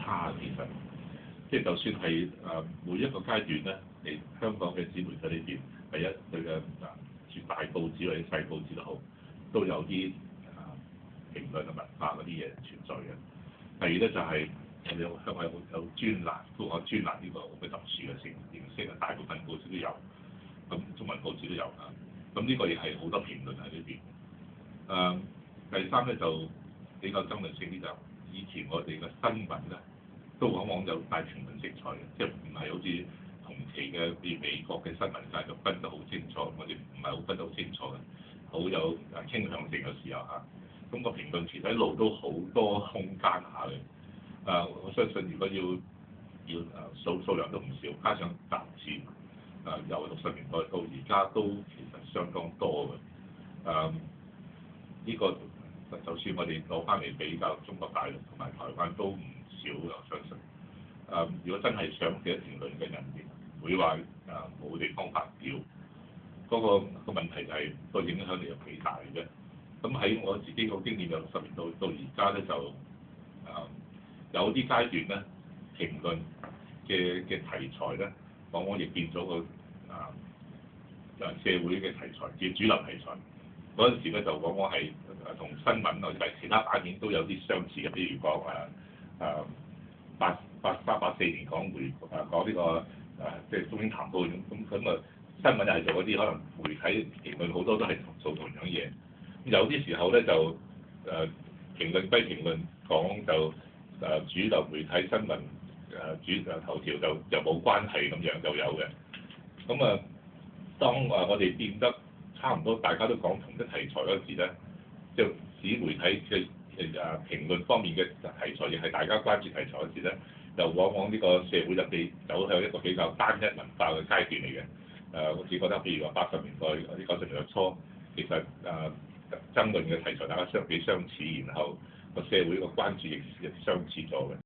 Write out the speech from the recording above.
差其實，即係就算係每一個階段咧，你香港嘅紙媒體裏邊，第一佢嘅絕大報紙或者細報紙都好，都有啲評論嘅文化嗰啲嘢存在嘅。第二咧就係我哋香港有專欄，都講專欄呢個好嘅特殊嘅形式啊，大部分報紙都有，咁中文報紙都有啊。咁呢個亦係好多評論喺呢邊。第三咧就比較爭論性啲，就以前我哋嘅新聞咧，都往往有帶評論色彩嘅，即係唔係好似同期嘅譬如美國嘅新聞界就分得好清楚，我哋唔係好分得好清楚嘅，好有傾向性嘅時候嚇。咁個評論團體路都好多空間下嘅。我相信如果要數量都唔少，加上雜誌，由60年代到而家都其實相當多嘅。呢個就算我哋攞翻嚟比較，中國大陸同埋台灣都唔少嘅，我相信。如果真係想寫評論嘅人，唔會話冇地方發表。嗰個問題就係個影響力有幾大嘅啫。咁喺我自己個經驗由60年到而家咧，就有啲階段咧，評論嘅題材咧，往往亦變咗個社會嘅題材，叫主流題材。嗰陣時咧就往往係同新聞或者其他版面都有啲相似嘅，譬如講83、84年講呢個即係中英談判咁啊，新聞又係做嗰啲可能媒體評論好多都係做同樣嘢。有啲時候咧就評論歸評論，講就主流媒體新聞主頭條就冇關係咁樣就有嘅。咁當我哋變得差唔多大家都講同一題材嗰時咧，即係紙媒體嘅評論方面嘅題材亦係大家關注題材嗰時咧，就往往呢個社會就走向一個比較單一文化嘅階段嚟嘅。我只覺得譬如話80年代或者90年代初，其實爭論嘅題材大家相似，然後個社會個關注亦相似咗嘅。